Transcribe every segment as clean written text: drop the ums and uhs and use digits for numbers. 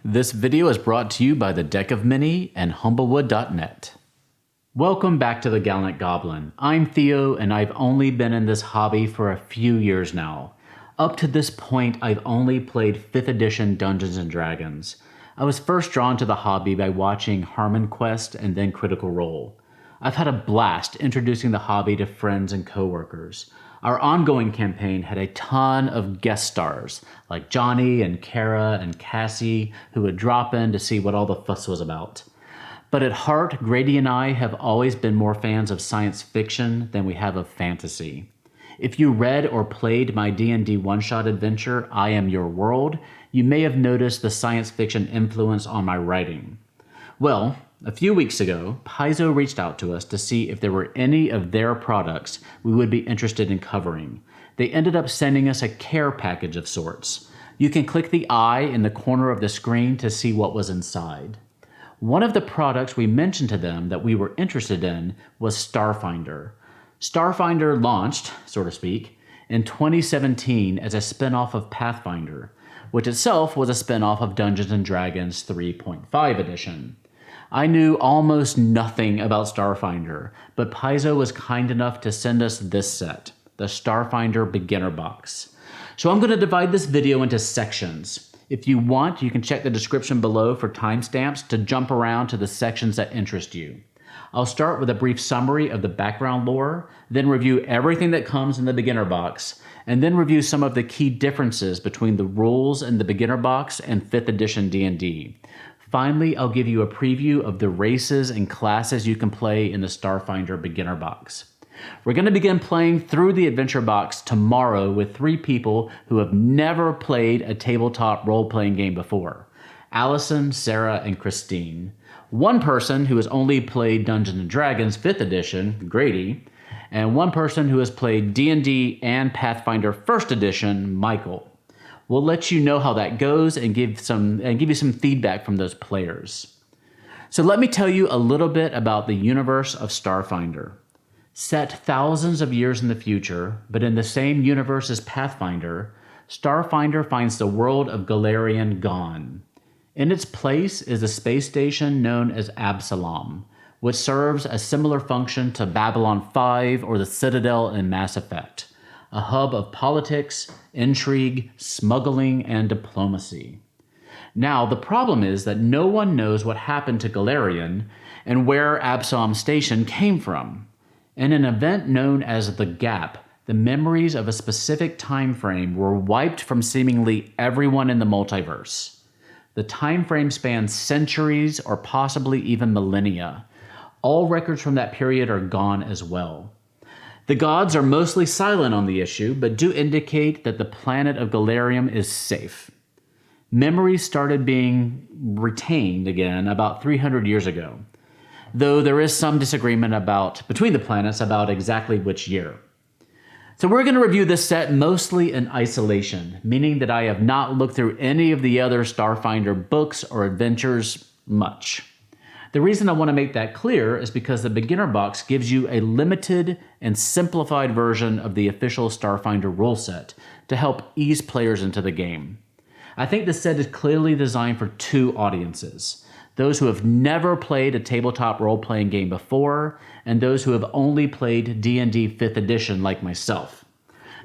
This video is brought to you by the Deck of Many and Humblewood.net. Welcome back to the Gallant Goblin. I'm Theo and I've only been in this hobby for a few years now. Up to this point, I've only played 5th edition Dungeons & Dragons. I was first drawn to the hobby by watching Harmon Quest and then Critical Role. I've had a blast introducing the hobby to friends and coworkers. Our ongoing campaign had a ton of guest stars, like Johnny and Kara and Cassie, who would drop in to see what all the fuss was about. But at heart, Grady and I have always been more fans of science fiction than we have of fantasy. If you read or played my D&D one-shot adventure, I Am Your World, you may have noticed the science fiction influence on my writing. Well, a few weeks ago, Paizo reached out to us to see if there were any of their products we would be interested in covering. They ended up sending us a care package of sorts. You can click the eye in the corner of the screen to see what was inside. One of the products we mentioned to them that we were interested in was Starfinder. Starfinder launched, so to speak, in 2017 as a spin-off of Pathfinder, which itself was a spin-off of Dungeons & Dragons 3.5 edition. I knew almost nothing about Starfinder, but Paizo was kind enough to send us this set, the Starfinder Beginner Box. So I'm going to divide this video into sections. If you want, you can check the description below for timestamps to jump around to the sections that interest you. I'll start with a brief summary of the background lore, then review everything that comes in the Beginner Box, and then review some of the key differences between the rules in the Beginner Box and 5th edition D&D. Finally, I'll give you a preview of the races and classes you can play in the Starfinder Beginner Box. We're going to begin playing through the Adventure Box tomorrow with 3 people who have never played a tabletop role-playing game before: Allison, Sarah, and Christine. One person who has only played Dungeons & Dragons 5th edition, Grady, and one person who has played D&D and Pathfinder 1st edition, Michael. We'll let you know how that goes and give you some feedback from those players. So let me tell you a little bit about the universe of Starfinder. Set thousands of years in the future, but in the same universe as Pathfinder, Starfinder finds the world of Galarian gone. In its place is a space station known as Absalom, which serves a similar function to Babylon 5 or the Citadel in Mass Effect, a hub of politics, intrigue, smuggling, and diplomacy. Now, the problem is that no one knows what happened to Galarian and where Absalom Station came from. In an event known as the Gap, the memories of a specific time frame were wiped from seemingly everyone in the multiverse. The time frame spans centuries or possibly even millennia. All records from that period are gone as well. The gods are mostly silent on the issue, but do indicate that the planet of Galarium is safe. Memories started being retained again about 300 years ago, though there is some disagreement between the planets about exactly which year. So we're going to review this set mostly in isolation, meaning that I have not looked through any of the other Starfinder books or adventures much. The reason I want to make that clear is because the Beginner Box gives you a limited and simplified version of the official Starfinder rule set to help ease players into the game. I think the set is clearly designed for 2 audiences: those who have never played a tabletop role-playing game before, and those who have only played D&D 5th edition like myself.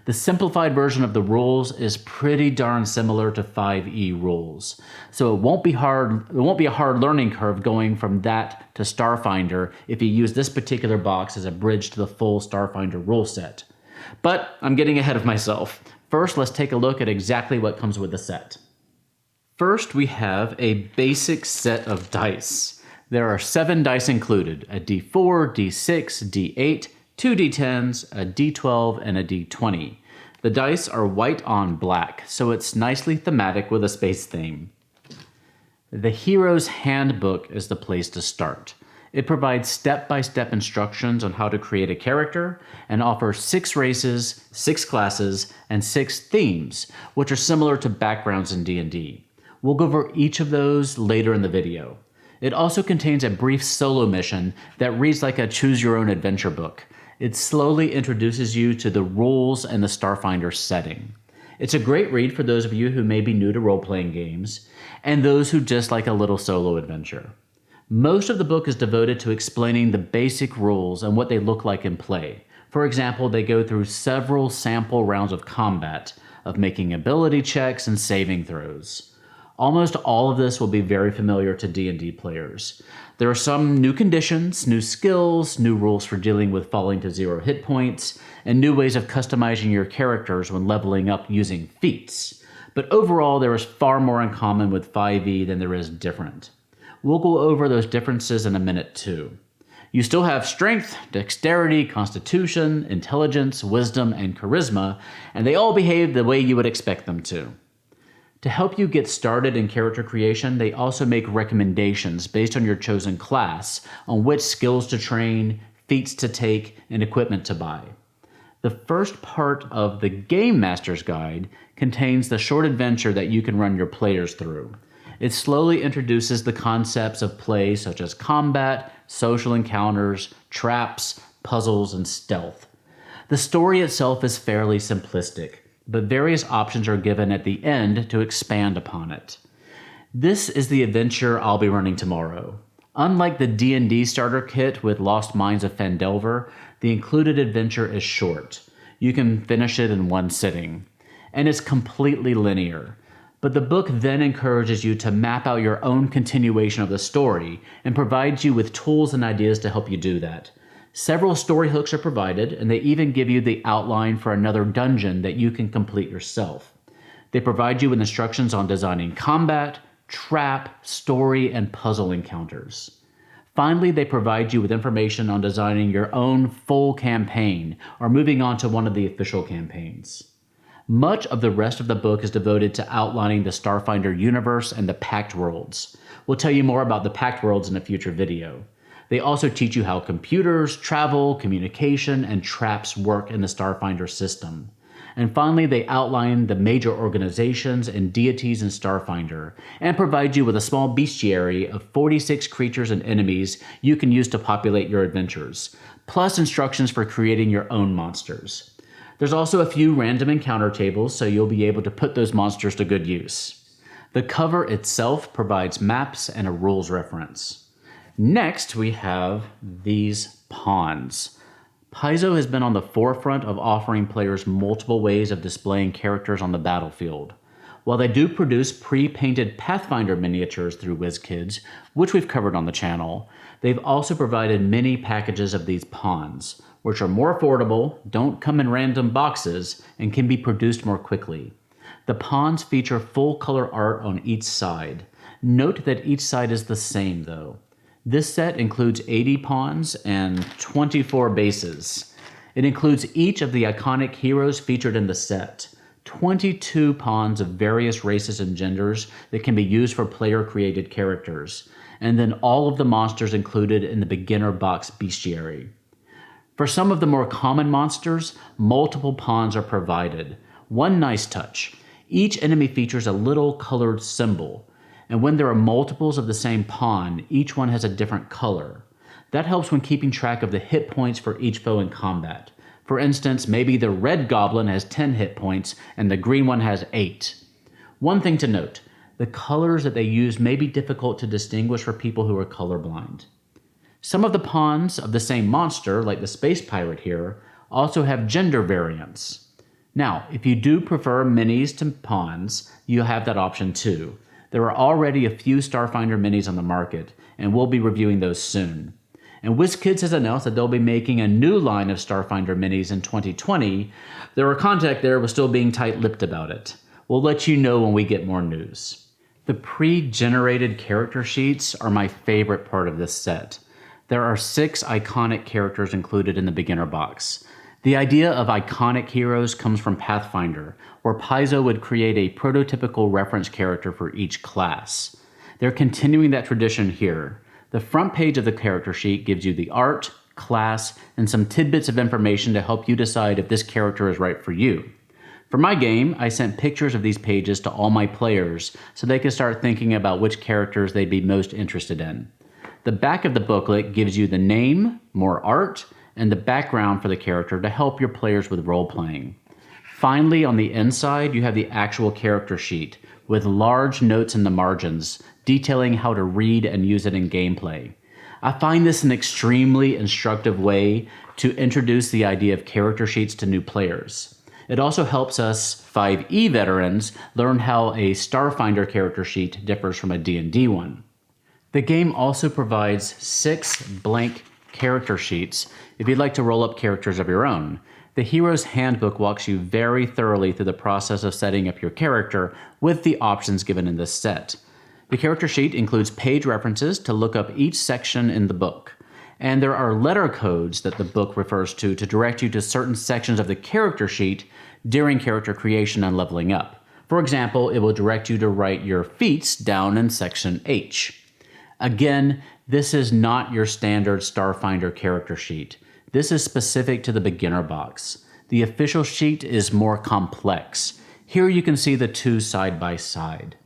The simplified version of the rules is pretty darn similar to 5e rules, so it won't be a hard learning curve going from that to Starfinder if you use this particular box as a bridge to the full Starfinder rule set. But I'm getting ahead of myself. First, let's take a look at exactly what comes with the set. First, we have a basic set of dice. There are 7 dice included: a d4, d6, d8, 2 d10s, a d12, and a d20. The dice are white on black, so it's nicely thematic with a space theme. The Hero's Handbook is the place to start. It provides step-by-step instructions on how to create a character and offers 6 races, 6 classes, and 6 themes, which are similar to backgrounds in D&D. We'll go over each of those later in the video. It also contains a brief solo mission that reads like a choose-your-own-adventure book. It slowly introduces you to the rules and the Starfinder setting. It's a great read for those of you who may be new to role-playing games, and those who just like a little solo adventure. Most of the book is devoted to explaining the basic rules and what they look like in play. For example, they go through several sample rounds of combat, of making ability checks and saving throws. Almost all of this will be very familiar to D&D players. There are some new conditions, new skills, new rules for dealing with falling to 0 hit points, and new ways of customizing your characters when leveling up using feats. But overall, there is far more in common with 5e than there is different. We'll go over those differences in a minute too. You still have strength, dexterity, constitution, intelligence, wisdom, and charisma, and they all behave the way you would expect them to. To help you get started in character creation, they also make recommendations based on your chosen class on which skills to train, feats to take, and equipment to buy. The first part of the Game Master's Guide contains the short adventure that you can run your players through. It slowly introduces the concepts of play such as combat, social encounters, traps, puzzles, and stealth. The story itself is fairly simplistic, but various options are given at the end to expand upon it. This is the adventure I'll be running tomorrow. Unlike the D&D starter kit with Lost Mines of Phandelver, the included adventure is short. You can finish it in one sitting, and it's completely linear. But the book then encourages you to map out your own continuation of the story and provides you with tools and ideas to help you do that. Several story hooks are provided, and they even give you the outline for another dungeon that you can complete yourself. They provide you with instructions on designing combat, trap, story, and puzzle encounters. Finally, they provide you with information on designing your own full campaign or moving on to one of the official campaigns. Much of the rest of the book is devoted to outlining the Starfinder universe and the Pact Worlds. We'll tell you more about the Pact Worlds in a future video. They also teach you how computers, travel, communication, and traps work in the Starfinder system. And finally, they outline the major organizations and deities in Starfinder, and provide you with a small bestiary of 46 creatures and enemies you can use to populate your adventures, plus instructions for creating your own monsters. There's also a few random encounter tables, so you'll be able to put those monsters to good use. The cover itself provides maps and a rules reference. Next, we have these pawns. Paizo has been on the forefront of offering players multiple ways of displaying characters on the battlefield. While they do produce pre-painted Pathfinder miniatures through WizKids, which we've covered on the channel, they've also provided mini packages of these pawns, which are more affordable, don't come in random boxes, and can be produced more quickly. The pawns feature full color art on each side. Note that each side is the same though. This set includes 80 pawns and 24 bases. It includes each of the iconic heroes featured in the set, 22 pawns of various races and genders that can be used for player-created characters, and then all of the monsters included in the Beginner Box bestiary. For some of the more common monsters, multiple pawns are provided. One nice touch: each enemy features a little colored symbol. And when there are multiples of the same pawn, each one has a different color. That helps when keeping track of the hit points for each foe in combat. For instance, maybe the red goblin has 10 hit points and the green one has 8. One thing to note, the colors that they use may be difficult to distinguish for people who are colorblind. Some of the pawns of the same monster, like the space pirate here, also have gender variants. Now, if you do prefer minis to pawns, you have that option too. There are already a few Starfinder minis on the market, and we'll be reviewing those soon. And WizKids has announced that they'll be making a new line of Starfinder minis in 2020. Their contact there was still being tight-lipped about it. We'll let you know when we get more news. The pre-generated character sheets are my favorite part of this set. There are 6 iconic characters included in the beginner box. The idea of iconic heroes comes from Pathfinder, where Paizo would create a prototypical reference character for each class. They're continuing that tradition here. The front page of the character sheet gives you the art, class, and some tidbits of information to help you decide if this character is right for you. For my game, I sent pictures of these pages to all my players so they could start thinking about which characters they'd be most interested in. The back of the booklet gives you the name, more art, and the background for the character to help your players with role-playing. Finally, on the inside, you have the actual character sheet with large notes in the margins detailing how to read and use it in gameplay. I find this an extremely instructive way to introduce the idea of character sheets to new players. It also helps us 5e veterans learn how a Starfinder character sheet differs from a D&D one. The game also provides 6 blank character sheets if you'd like to roll up characters of your own. The Hero's Handbook walks you very thoroughly through the process of setting up your character with the options given in this set. The character sheet includes page references to look up each section in the book, and there are letter codes that the book refers to direct you to certain sections of the character sheet during character creation and leveling up. For example, it will direct you to write your feats down in section H. Again, this is not your standard Starfinder character sheet. This is specific to the beginner box. The official sheet is more complex. Here you can see the two side by side.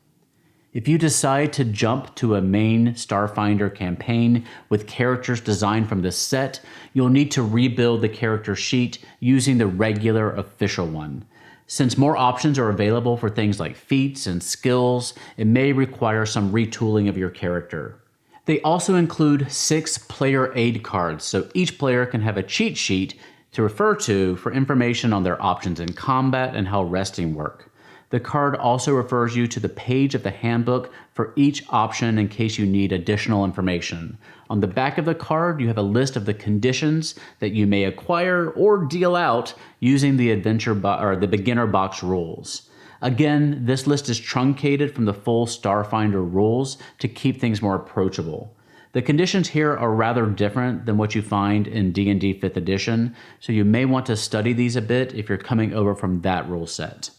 If you decide to jump to a main Starfinder campaign with characters designed from this set, you'll need to rebuild the character sheet using the regular official one. Since more options are available for things like feats and skills, it may require some retooling of your character. They also include 6 player aid cards, so each player can have a cheat sheet to refer to for information on their options in combat and how resting work. The card also refers you to the page of the handbook for each option in case you need additional information. On the back of the card, you have a list of the conditions that you may acquire or deal out using the the beginner box rules. Again, this list is truncated from the full Starfinder rules to keep things more approachable. The conditions here are rather different than what you find in D&D 5th edition, so you may want to study these a bit if you're coming over from that rule set.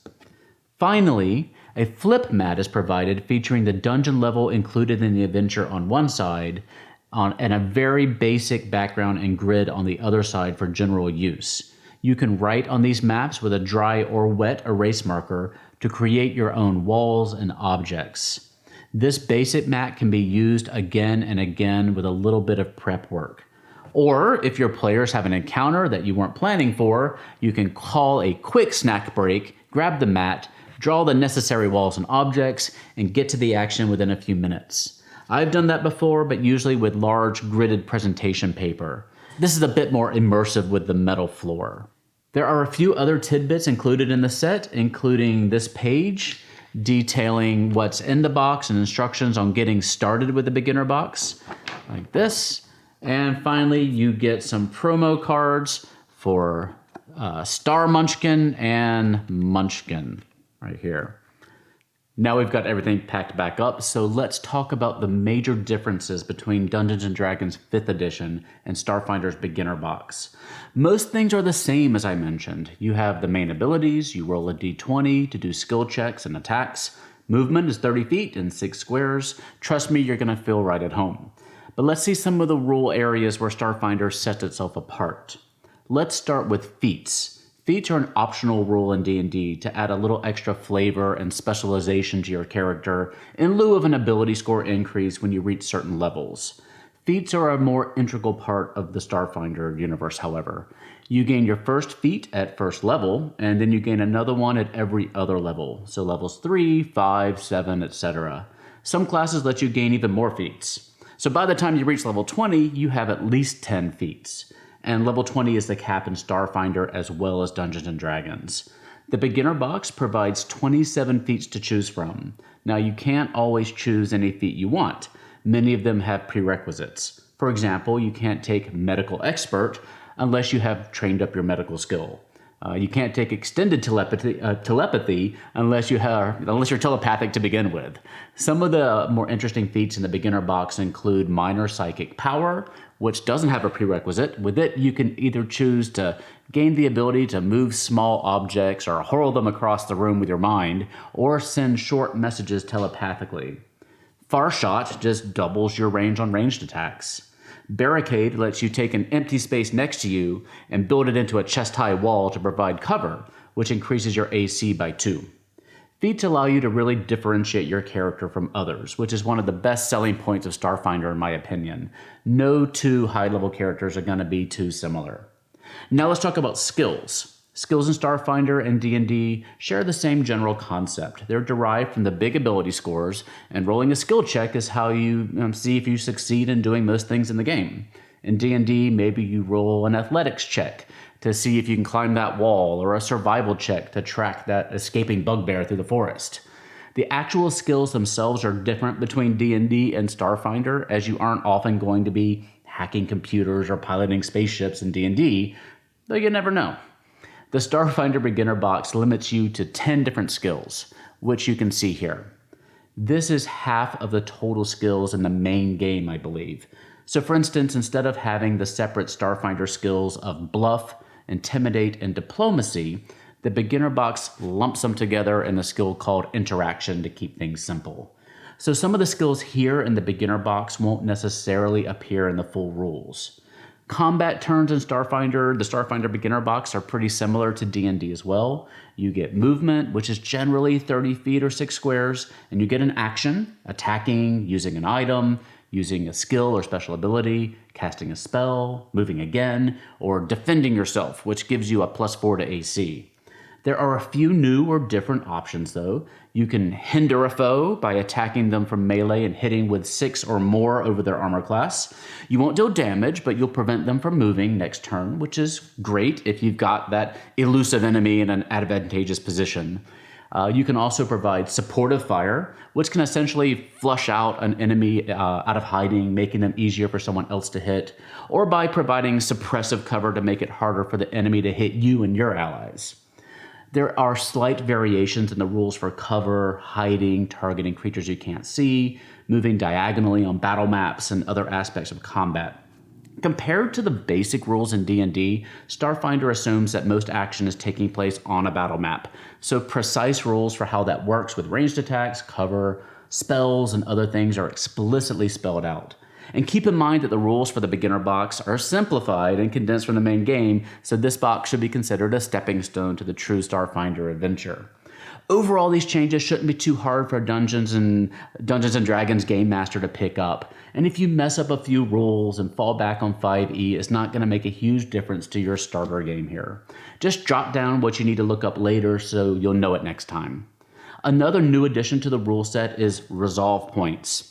Finally, a flip mat is provided featuring the dungeon level included in the adventure on one side and a very basic background and grid on the other side for general use. You can write on these maps with a dry or wet erase marker to create your own walls and objects. This basic mat can be used again and again with a little bit of prep work. Or if your players have an encounter that you weren't planning for, you can call a quick snack break, grab the mat, draw the necessary walls and objects, and get to the action within a few minutes. I've done that before, but usually with large gridded presentation paper. This is a bit more immersive with the metal floor. There are a few other tidbits included in the set, including this page detailing what's in the box and instructions on getting started with the beginner box, like this. And finally, you get some promo cards for Star Munchkin and Munchkin right here. Now we've got everything packed back up, so let's talk about the major differences between Dungeons & Dragons 5th edition and Starfinder's beginner box. Most things are the same, as I mentioned. You have the main abilities, you roll a d20 to do skill checks and attacks. Movement is 30 feet and 6 squares. Trust me, you're going to feel right at home. But let's see some of the rule areas where Starfinder sets itself apart. Let's start with feats. Feats are an optional rule in D&D to add a little extra flavor and specialization to your character in lieu of an ability score increase when you reach certain levels. Feats are a more integral part of the Starfinder universe, however. You gain your first feat at first level, and then you gain another one at every other level, so levels 3, 5, 7, etc. Some classes let you gain even more feats. So by the time you reach level 20, you have at least 10 feats. And level 20 is the cap in Starfinder as well as Dungeons & Dragons. The beginner box provides 27 feats to choose from. Now you can't always choose any feat you want. Many of them have prerequisites. For example, you can't take medical expert unless you have trained up your medical skill. You can't take extended telepathy unless you're telepathic to begin with. Some of the more interesting feats in the beginner box include minor psychic power, which doesn't have a prerequisite. With it, you can either choose to gain the ability to move small objects or hurl them across the room with your mind, or send short messages telepathically. Farshot just doubles your range on ranged attacks. Barricade lets you take an empty space next to you and build it into a chest-high wall to provide cover, which increases your AC by 2. Feats allow you to really differentiate your character from others, which is one of the best selling points of Starfinder in my opinion. No two high-level characters are going to be too similar. Now let's talk about skills. Skills in Starfinder and D&D share the same general concept. They're derived from the big ability scores, and rolling a skill check is how you see if you succeed in doing most things in the game. In D&D, maybe you roll an athletics check to see if you can climb that wall, or a survival check to track that escaping bugbear through the forest. The actual skills themselves are different between D&D and Starfinder, as you aren't often going to be hacking computers or piloting spaceships in D&D, though you never know. The Starfinder Beginner Box limits you to 10 different skills, which you can see here. This is half of the total skills in the main game, I believe. So for instance, instead of having the separate Starfinder skills of bluff, intimidate, and diplomacy, the Beginner Box lumps them together in a skill called interaction to keep things simple. So some of the skills here in the Beginner Box won't necessarily appear in the full rules. Combat turns in Starfinder, the Starfinder Beginner Box, are pretty similar to D&D as well. You get movement, which is generally 30 feet or 6 squares, and you get an action, attacking, using an item, using a skill or special ability, casting a spell, moving again, or defending yourself, which gives you a +4 to AC. There are a few new or different options though. You can hinder a foe by attacking them from melee and hitting with 6 or more over their armor class. You won't deal damage, but you'll prevent them from moving next turn, which is great if you've got that elusive enemy in an advantageous position. You can also provide supportive fire, which can essentially flush out an enemy out of hiding, making them easier for someone else to hit, or by providing suppressive cover to make it harder for the enemy to hit you and your allies. There are slight variations in the rules for cover, hiding, targeting creatures you can't see, moving diagonally on battle maps, and other aspects of combat. Compared to the basic rules in D&D, Starfinder assumes that most action is taking place on a battle map, so precise rules for how that works with ranged attacks, cover, spells, and other things are explicitly spelled out. And keep in mind that the rules for the Beginner Box are simplified and condensed from the main game, so this box should be considered a stepping stone to the true Starfinder adventure. Overall, these changes shouldn't be too hard for a Dungeons and Dragons Game Master to pick up, and if you mess up a few rules and fall back on 5e, it's not going to make a huge difference to your starter game here. Just jot down what you need to look up later so you'll know it next time. Another new addition to the rule set is resolve points.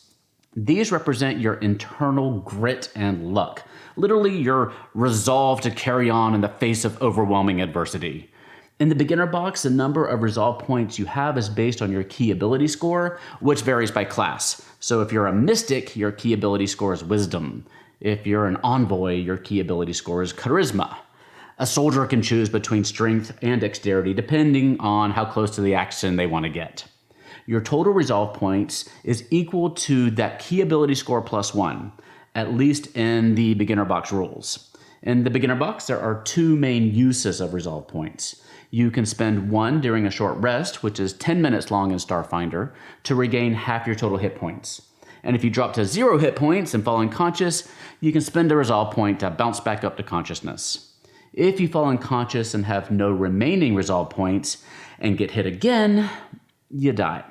These represent your internal grit and luck, literally your resolve to carry on in the face of overwhelming adversity. In the Beginner Box, the number of resolve points you have is based on your key ability score, which varies by class. So if you're a Mystic, your key ability score is Wisdom. If you're an Envoy, your key ability score is Charisma. A soldier can choose between Strength and Dexterity depending on how close to the action they want to get. Your total resolve points is equal to that key ability score +1, at least in the Beginner Box rules. In the Beginner Box, there are 2 main uses of resolve points. You can spend 1 during a short rest, which is 10 minutes long in Starfinder, to regain half your total hit points. And if you drop to 0 hit points and fall unconscious, you can spend a resolve point to bounce back up to consciousness. If you fall unconscious and have no remaining resolve points and get hit again, you die.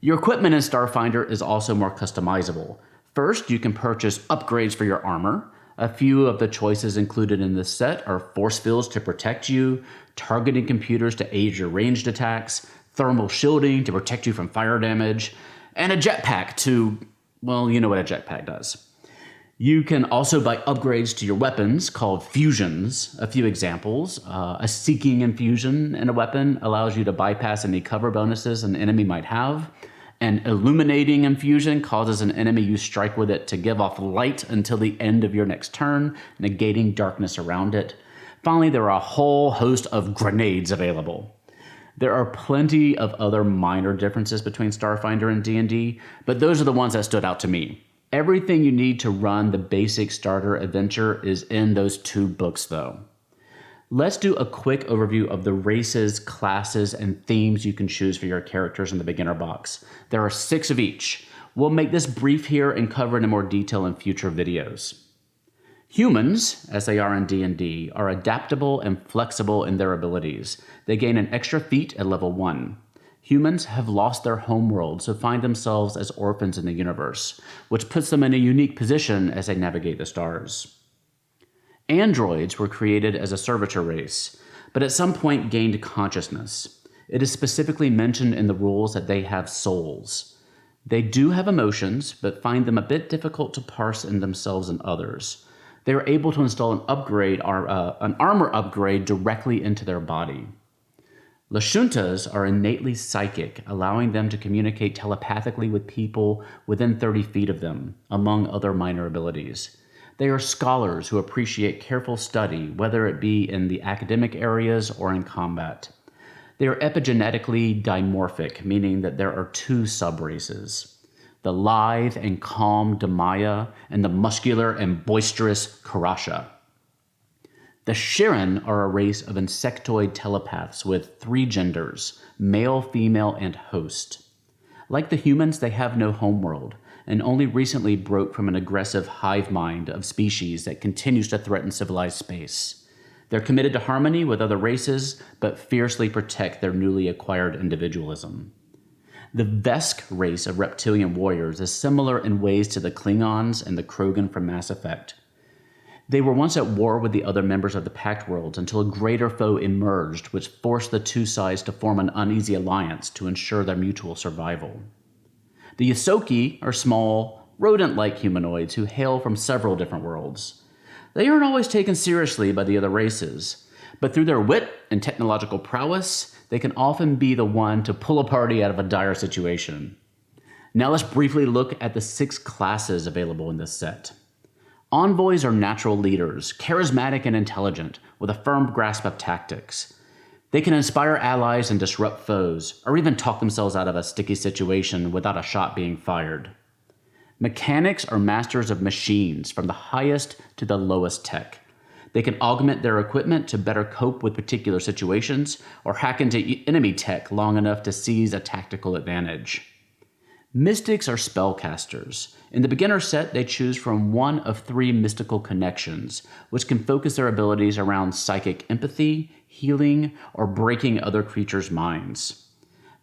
Your equipment in Starfinder is also more customizable. First, you can purchase upgrades for your armor. A few of the choices included in this set are force fields to protect you, targeting computers to aid your ranged attacks, thermal shielding to protect you from fire damage, and a jetpack to, well, you know what a jetpack does. You can also buy upgrades to your weapons called fusions. A few examples. A seeking infusion in a weapon allows you to bypass any cover bonuses an enemy might have. An illuminating infusion causes an enemy you strike with it to give off light until the end of your next turn, negating darkness around it. Finally, there are a whole host of grenades available. There are plenty of other minor differences between Starfinder and D&D, but those are the ones that stood out to me. Everything you need to run the basic starter adventure is in those 2 books, though. Let's do a quick overview of the races, classes, and themes you can choose for your characters in the Beginner Box. There are 6 of each. We'll make this brief here and cover it in more detail in future videos. Humans, as they are in D&D, are adaptable and flexible in their abilities. They gain an extra feat at level 1. Humans have lost their homeworld, so find themselves as orphans in the universe, which puts them in a unique position as they navigate the stars. Androids were created as a servitor race. but at some point gained consciousness. It is specifically mentioned in the rules that they have souls. They do have emotions, but find them a bit difficult to parse in themselves and others. They are able to install an armor upgrade directly into their body. Lashuntas are innately psychic, allowing them to communicate telepathically with people within 30 feet of them, among other minor abilities. They are scholars who appreciate careful study, whether it be in the academic areas or in combat. They are epigenetically dimorphic, meaning that there are two subraces: the lithe and calm Damaya and the muscular and boisterous Karasha. The Shirin are a race of insectoid telepaths with 3 genders: male, female, and host. Like the humans, they have no homeworld, and only recently broke from an aggressive hive mind of species that continues to threaten civilized space. They're committed to harmony with other races, but fiercely protect their newly acquired individualism. The Vesk race of reptilian warriors is similar in ways to the Klingons and the Krogan from Mass Effect. They were once at war with the other members of the Pact Worlds until a greater foe emerged, which forced the two sides to form an uneasy alliance to ensure their mutual survival. The Yosoki are small, rodent-like humanoids who hail from several different worlds. They aren't always taken seriously by the other races, but through their wit and technological prowess, they can often be the one to pull a party out of a dire situation. Now let's briefly look at the 6 classes available in this set. Envoys are natural leaders, charismatic and intelligent, with a firm grasp of tactics. They can inspire allies and disrupt foes, or even talk themselves out of a sticky situation without a shot being fired. Mechanics are masters of machines, from the highest to the lowest tech. They can augment their equipment to better cope with particular situations, or hack into enemy tech long enough to seize a tactical advantage. Mystics are spellcasters. In the beginner set, they choose from one of 3 mystical connections, which can focus their abilities around psychic empathy, healing, or breaking other creatures' minds.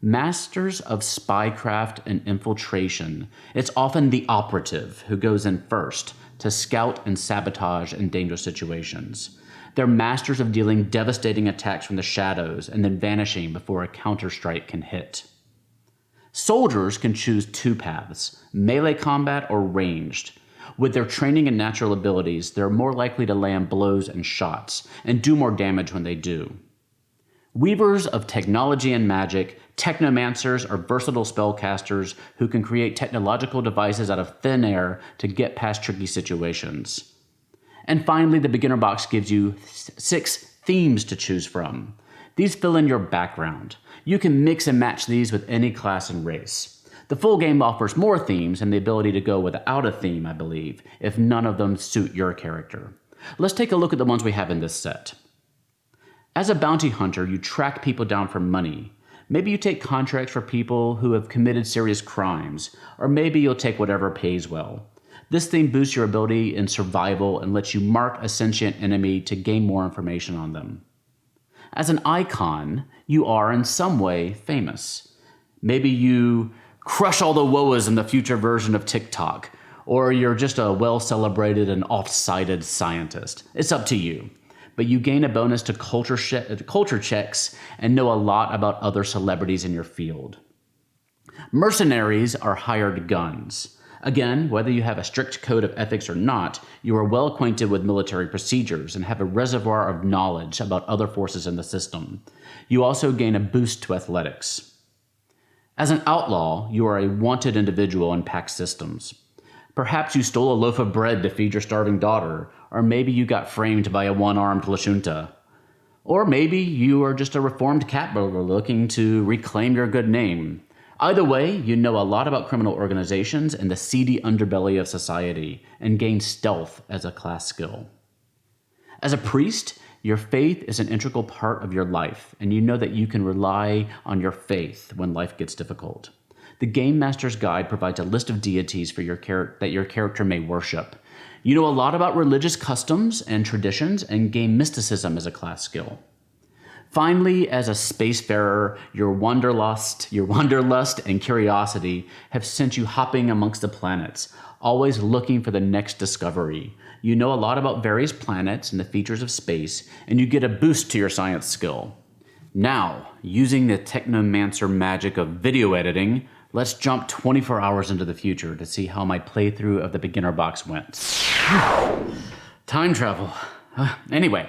Masters of spycraft and infiltration, it's often the operative who goes in first to scout and sabotage in dangerous situations. They're masters of dealing devastating attacks from the shadows and then vanishing before a counterstrike can hit. Soldiers can choose 2 paths: melee combat or ranged. With their training and natural abilities, they're more likely to land blows and shots, and do more damage when they do. Weavers of technology and magic, technomancers are versatile spellcasters who can create technological devices out of thin air to get past tricky situations. And finally, the beginner box gives you 6 themes to choose from. These fill in your background. You can mix and match these with any class and race. The full game offers more themes and the ability to go without a theme, I believe, if none of them suit your character. Let's take a look at the ones we have in this set. As a bounty hunter, you track people down for money. Maybe you take contracts for people who have committed serious crimes, or maybe you'll take whatever pays well. This theme boosts your ability in survival and lets you mark a sentient enemy to gain more information on them. As an icon, you are in some way famous. Maybe you crush all the woas in the future version of TikTok, or you're just a well-celebrated and oft-cited scientist. It's up to you. But you gain a bonus to culture checks and know a lot about other celebrities in your field. Mercenaries are hired guns. Again, whether you have a strict code of ethics or not, you are well acquainted with military procedures and have a reservoir of knowledge about other forces in the system. You also gain a boost to athletics. As an outlaw, you are a wanted individual in pack systems. Perhaps you stole a loaf of bread to feed your starving daughter, or maybe you got framed by a one-armed Lashunta. Or maybe you are just a reformed cat burglar looking to reclaim your good name. Either way, you know a lot about criminal organizations and the seedy underbelly of society, and gain stealth as a class skill. As a priest, your faith is an integral part of your life, and you know that you can rely on your faith when life gets difficult. The Game Master's Guide provides a list of deities for that your character may worship. You know a lot about religious customs and traditions, and gain mysticism as a class skill. Finally, as a spacefarer, your wanderlust and curiosity have sent you hopping amongst the planets, always looking for the next discovery. You know a lot about various planets and the features of space, and you get a boost to your science skill. Now, using the technomancer magic of video editing, let's jump 24 hours into the future to see how my playthrough of the beginner box went. Time travel. Anyway,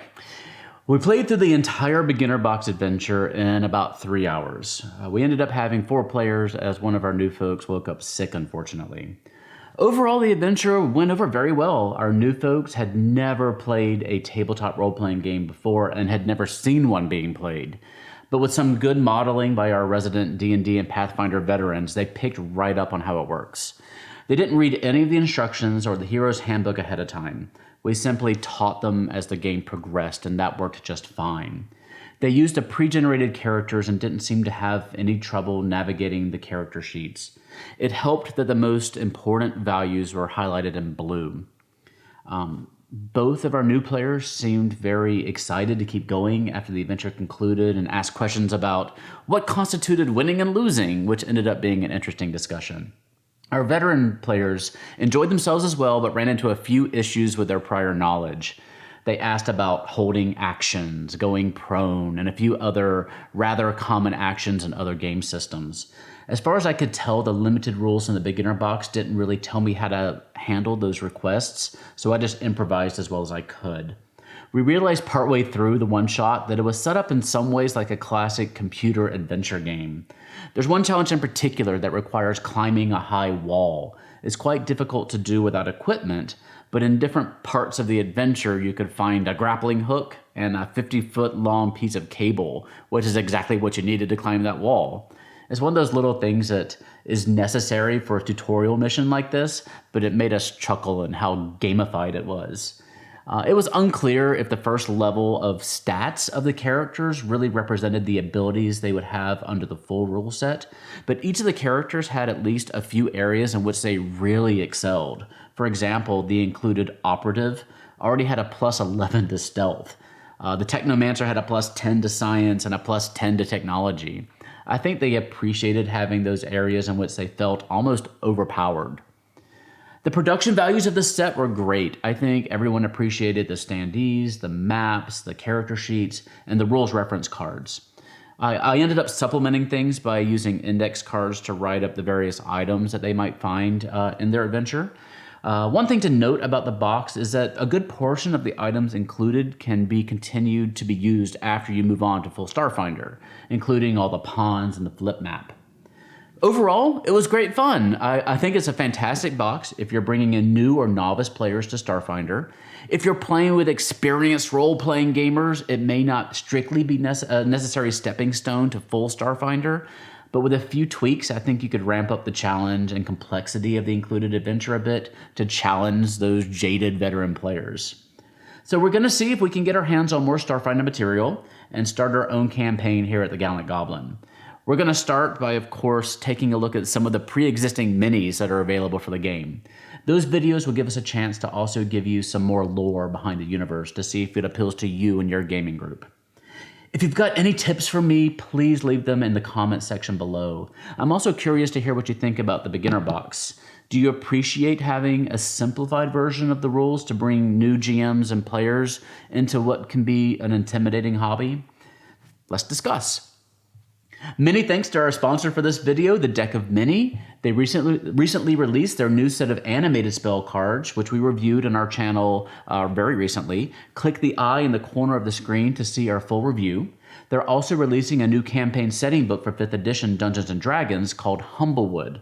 we played through the entire beginner box adventure in about 3 hours. We ended up having 4 players as one of our new folks woke up sick, unfortunately. Overall, the adventure went over very well. Our new folks had never played a tabletop role-playing game before and had never seen one being played. But with some good modeling by our resident D&D and Pathfinder veterans, they picked right up on how it works. They didn't read any of the instructions or the hero's handbook ahead of time. We simply taught them as the game progressed, and that worked just fine. They used the pre-generated characters and didn't seem to have any trouble navigating the character sheets. It helped that the most important values were highlighted in blue. Both of our new players seemed very excited to keep going after the adventure concluded and asked questions about what constituted winning and losing, which ended up being an interesting discussion. Our veteran players enjoyed themselves as well, but ran into a few issues with their prior knowledge. They asked about holding actions, going prone, and a few other rather common actions in other game systems. As far as I could tell, the limited rules in the beginner box didn't really tell me how to handle those requests, so I just improvised as well as I could. We realized partway through the one-shot that it was set up in some ways like a classic computer adventure game. There's one challenge in particular that requires climbing a high wall. It's quite difficult to do without equipment, but in different parts of the adventure you could find a grappling hook and a 50-foot long piece of cable, which is exactly what you needed to climb that wall. It's one of those little things that is necessary for a tutorial mission like this, but it made us chuckle in how gamified it was. It was unclear if the first level of stats of the characters really represented the abilities they would have under the full rule set, but each of the characters had at least a few areas in which they really excelled. For example, the included operative already had a plus 11 to stealth. The technomancer had a plus 10 to science and a plus 10 to technology. I think they appreciated having those areas in which they felt almost overpowered. The production values of the set were great. I think everyone appreciated the standees, the maps, the character sheets, and the rules reference cards. I ended up supplementing things by using index cards to write up the various items that they might find in their adventure. One thing to note about the box is that a good portion of the items included can be continued to be used after you move on to full Starfinder, including all the pawns and the flip map. Overall, it was great fun. I think it's a fantastic box if you're bringing in new or novice players to Starfinder. If you're playing with experienced role-playing gamers, it may not strictly be a necessary stepping stone to full Starfinder, but with a few tweaks, I think you could ramp up the challenge and complexity of the included adventure a bit to challenge those jaded veteran players. So we're going to see if we can get our hands on more Starfinder material and start our own campaign here at the Gallant Goblin. We're going to start by, of course, taking a look at some of the pre-existing minis that are available for the game. Those videos will give us a chance to also give you some more lore behind the universe to see if it appeals to you and your gaming group. If you've got any tips for me, please leave them in the comment section below. I'm also curious to hear what you think about the beginner box. Do you appreciate having a simplified version of the rules to bring new GMs and players into what can be an intimidating hobby? Let's discuss. Many thanks to our sponsor for this video, the Deck of Many. They recently released their new set of animated spell cards, which we reviewed on our channel very recently. Click the eye in the corner of the screen to see our full review. They're also releasing a new campaign setting book for 5th edition Dungeons & Dragons called Humblewood.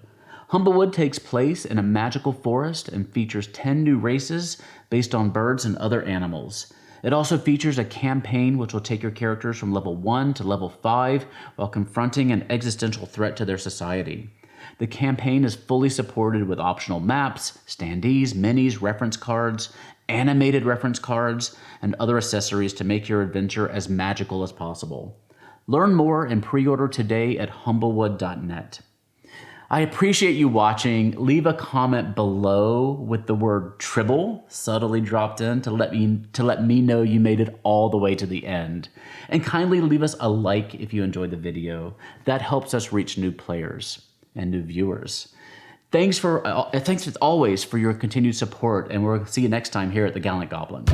Humblewood takes place in a magical forest and features 10 new races based on birds and other animals. It also features a campaign which will take your characters from level 1 to level 5 while confronting an existential threat to their society. The campaign is fully supported with optional maps, standees, minis, reference cards, animated reference cards, and other accessories to make your adventure as magical as possible. Learn more and pre-order today at humblewood.net. I appreciate you watching. Leave a comment below with the word tribble subtly dropped in to let me know you made it all the way to the end. And kindly leave us a like if you enjoyed the video. That helps us reach new players and new viewers. Thanks as always for your continued support, and we'll see you next time here at the Gallant Goblin.